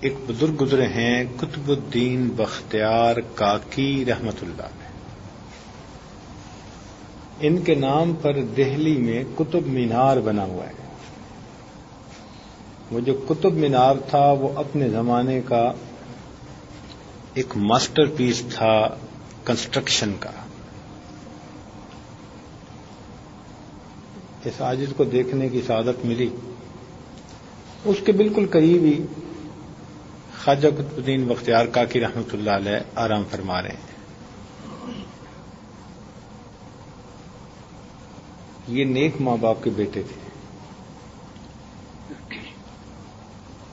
ایک بزرگ گزرے ہیں قطب الدین بختیار کاکی رحمت اللہ علیہ. ان کے نام پر دہلی میں قطب مینار بنا ہوا ہے. وہ جو قطب مینار تھا وہ اپنے زمانے کا ایک ماسٹر پیس تھا کنسٹرکشن کا. اس عاجز کو دیکھنے کی سعادت ملی. اس کے بالکل قریب ہی خواجہ قطب الدین بختیار کاکی رحمۃ اللہ علیہ آرام فرما رہے ہیں. یہ نیک ماں باپ کے بیٹے تھے.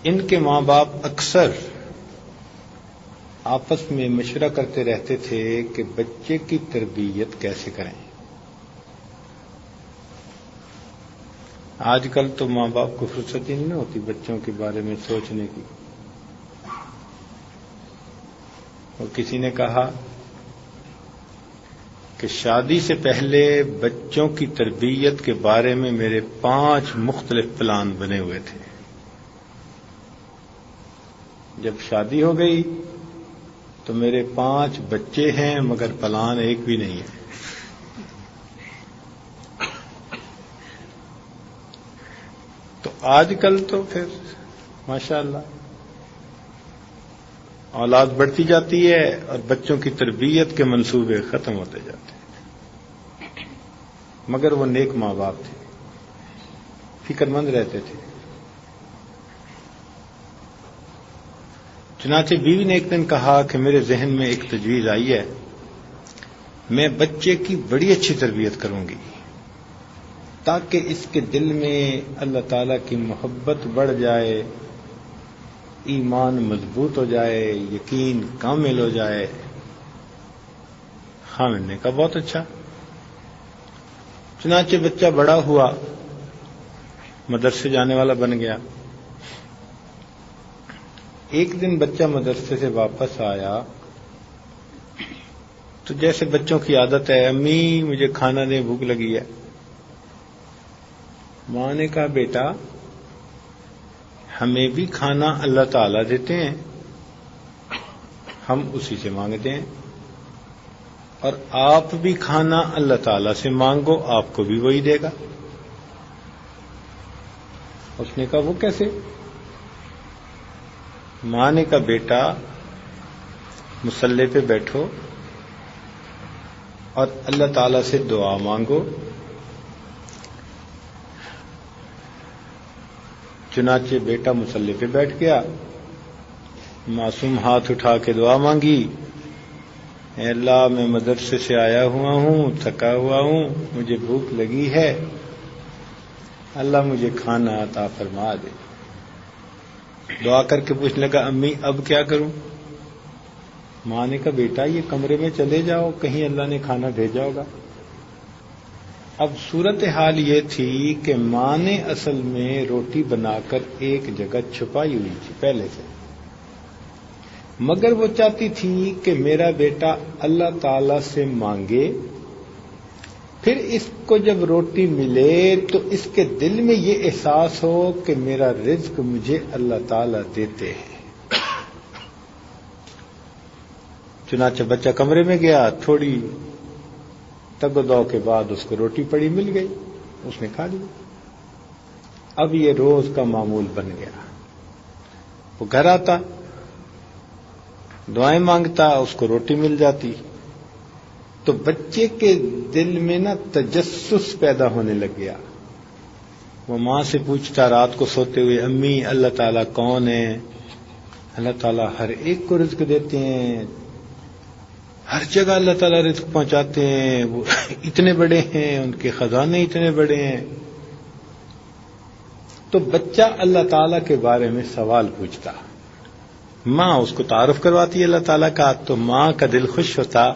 ان کے ماں باپ اکثر آپس میں مشورہ کرتے رہتے تھے کہ بچے کی تربیت کیسے کریں. آج کل تو ماں باپ کو فرصت ہی نہیں ہوتی بچوں کے بارے میں سوچنے کی. اور کسی نے کہا کہ شادی سے پہلے بچوں کی تربیت کے بارے میں میرے 5 مختلف پلان بنے ہوئے تھے. جب شادی ہو گئی تو میرے 5 بچے ہیں مگر پلان ایک بھی نہیں ہے. تو آج کل تو پھر ماشاءاللہ اولاد بڑھتی جاتی ہے اور بچوں کی تربیت کے منصوبے ختم ہوتے جاتے ہیں. مگر وہ نیک ماں باپ تھے, فکر مند رہتے تھے. چنانچہ بیوی نے ایک دن کہا کہ میرے ذہن میں ایک تجویز آئی ہے, میں بچے کی بڑی اچھی تربیت کروں گی تاکہ اس کے دل میں اللہ تعالی کی محبت بڑھ جائے, ایمان مضبوط ہو جائے, یقین کامل ہو جائے. خامد نے کہا بہت اچھا. چنانچہ بچہ بڑا ہوا, مدرسے جانے والا بن گیا. ایک دن بچہ مدرسے سے واپس آیا تو جیسے بچوں کی عادت ہے, امی مجھے کھانا دیں بھوک لگی ہے. ماں نے کہا بیٹا ہمیں بھی کھانا اللہ تعالیٰ دیتے ہیں, ہم اسی سے مانگتے ہیں, اور آپ بھی کھانا اللہ تعالیٰ سے مانگو آپ کو بھی وہی دے گا. اس نے کہا وہ کیسے؟ ماں نے کہا بیٹا مصلی پہ بیٹھو اور اللہ تعالیٰ سے دعا مانگو. چنانچہ بیٹا مصلی پہ بیٹھ گیا, معصوم ہاتھ اٹھا کے دعا مانگی, اے اللہ میں مدرسے سے آیا ہوا ہوں, تھکا ہوا ہوں, مجھے بھوک لگی ہے, اللہ مجھے کھانا عطا فرما دے. دعا کر کے پوچھنے لگا امی اب کیا کروں؟ ماں نے کہا بیٹا یہ کمرے میں چلے جاؤ, کہیں اللہ نے کھانا بھیجا ہوگا. اب صورتحال یہ تھی کہ ماں نے اصل میں روٹی بنا کر ایک جگہ چھپائی ہوئی تھی پہلے سے, مگر وہ چاہتی تھی کہ میرا بیٹا اللہ تعالی سے مانگے, پھر اس کو جب روٹی ملے تو اس کے دل میں یہ احساس ہو کہ میرا رزق مجھے اللہ تعالی دیتے ہیں. چنانچہ بچہ کمرے میں گیا, تھوڑی تگ و دو کے بعد اس کو روٹی پڑی مل گئی, اس نے کھا لی. اب یہ روز کا معمول بن گیا. وہ گھر آتا, دعائیں مانگتا, اس کو روٹی مل جاتی. تو بچے کے دل میں نا تجسس پیدا ہونے لگ گیا. وہ ماں سے پوچھتا رات کو سوتے ہوئے, امی اللہ تعالیٰ کون ہے؟ اللہ تعالیٰ ہر ایک کو رزق دیتے ہیں, ہر جگہ اللہ تعالیٰ رزق پہنچاتے ہیں, وہ اتنے بڑے ہیں, ان کے خزانے اتنے بڑے ہیں. تو بچہ اللہ تعالیٰ کے بارے میں سوال پوچھتا, ماں اس کو تعارف کرواتی ہے اللہ تعالیٰ کا, تو ماں کا دل خوش ہوتا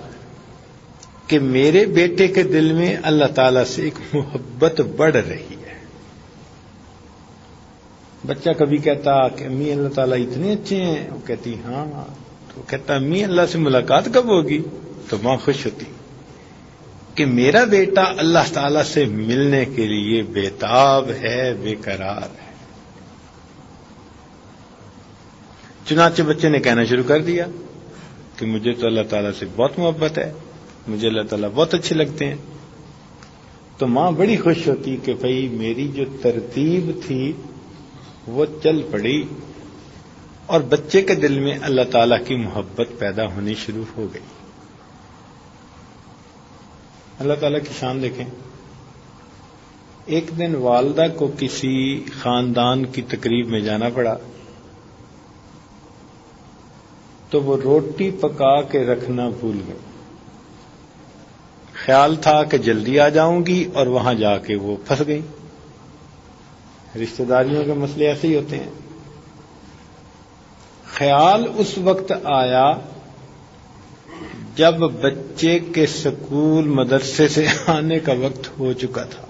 کہ میرے بیٹے کے دل میں اللہ تعالیٰ سے ایک محبت بڑھ رہی ہے. بچہ کبھی کہتا کہ امی اللہ تعالیٰ اتنے اچھے ہیں, وہ کہتی ہاں. تو کہتا امی اللہ سے ملاقات کب ہوگی؟ تو ماں خوش ہوتی کہ میرا بیٹا اللہ تعالیٰ سے ملنے کے لیے بےتاب ہے, بے قرار ہے. چنانچہ بچے نے کہنا شروع کر دیا کہ مجھے تو اللہ تعالیٰ سے بہت محبت ہے، مجھے اللہ تعالیٰ بہت اچھے لگتے ہیں۔ تو ماں بڑی خوش ہوتی کہ بھئی میری جو ترتیب تھی وہ چل پڑی، اور بچے کے دل میں اللہ تعالیٰ کی محبت پیدا ہونی شروع ہو گئی۔ اللہ تعالیٰ کی شان دیکھیں، ایک دن والدہ کو کسی خاندان کی تقریب میں جانا پڑا، تو وہ روٹی پکا کے رکھنا بھول گئے۔ خیال تھا کہ جلدی آ جاؤں گی، اور وہاں جا کے وہ پھنس گئی۔ رشتہ داریوں کے مسئلے ایسے ہی ہوتے ہیں۔ خیال اس وقت آیا جب بچے کے سکول مدرسے سے آنے کا وقت ہو چکا تھا۔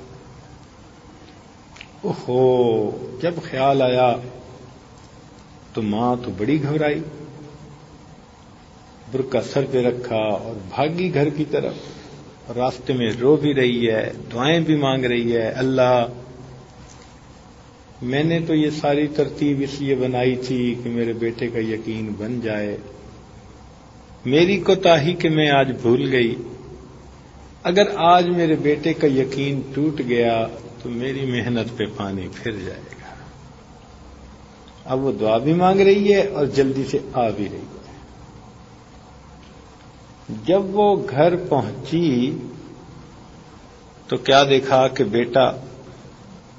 اوہو، جب خیال آیا تو ماں تو بڑی گھبرائی، برقع سر پہ رکھا اور بھاگی گھر کی طرف، راستے میں رو بھی رہی ہے، دعائیں بھی مانگ رہی ہے، اللہ میں نے تو یہ ساری ترتیب اس لیے بنائی تھی کہ میرے بیٹے کا یقین بن جائے، میری کوتاہی کہ میں آج بھول گئی، اگر آج میرے بیٹے کا یقین ٹوٹ گیا تو میری محنت پہ پانی پھر جائے گا۔ اب وہ دعا بھی مانگ رہی ہے اور جلدی سے آ بھی رہی ہے۔ جب وہ گھر پہنچی تو کیا دیکھا کہ بیٹا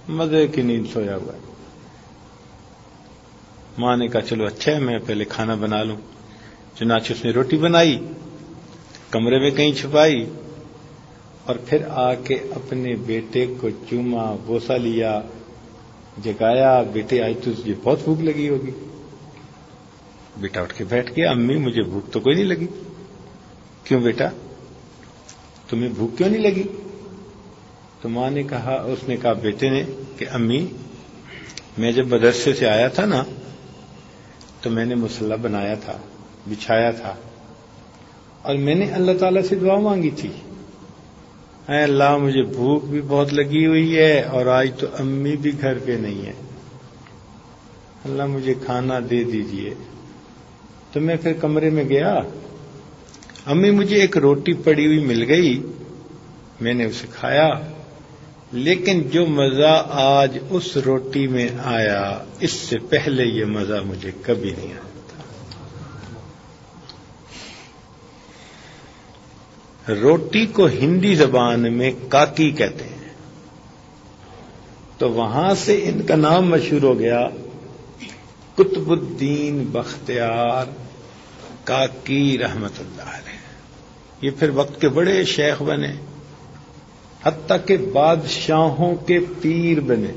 مزے کی نیند سویا ہوا ہے۔ ماں نے کہا چلو اچھا ہے، میں پہلے کھانا بنا لوں۔ چنانچہ اس نے روٹی بنائی، کمرے میں کہیں چھپائی، اور پھر آ کے اپنے بیٹے کو چوما، بوسہ لیا، جگایا، بیٹے آج تجھے بہت بھوک لگی ہوگی۔ بیٹا اٹھ کے بیٹھ گیا، امی مجھے بھوک تو کوئی نہیں لگی۔ کیوں بیٹا، تمہیں بھوک کیوں نہیں لگی؟ تو ماں نے کہا، اس نے کہا بیٹے نے کہ امی میں جب مدرسے سے آیا تھا نا تو میں نے مصلی بنایا تھا، بچھایا تھا، اور میں نے اللہ تعالیٰ سے دعا مانگی تھی، اے اللہ مجھے بھوک بھی بہت لگی ہوئی ہے اور آج تو امی بھی گھر پہ نہیں ہے، اللہ مجھے کھانا دے دیجئے۔ تو میں پھر کمرے میں گیا، امی مجھے ایک روٹی پڑی ہوئی مل گئی، میں نے اسے کھایا، لیکن جو مزہ آج اس روٹی میں آیا اس سے پہلے یہ مزہ مجھے کبھی نہیں آیا تھا۔ روٹی کو ہندی زبان میں کاکی کہتے ہیں، تو وہاں سے ان کا نام مشہور ہو گیا، قطب الدین بختیار کاکی رحمت اللہ علیہ۔ یہ پھر وقت کے بڑے شیخ بنے، حتیٰ کہ بادشاہوں کے پیر بنے۔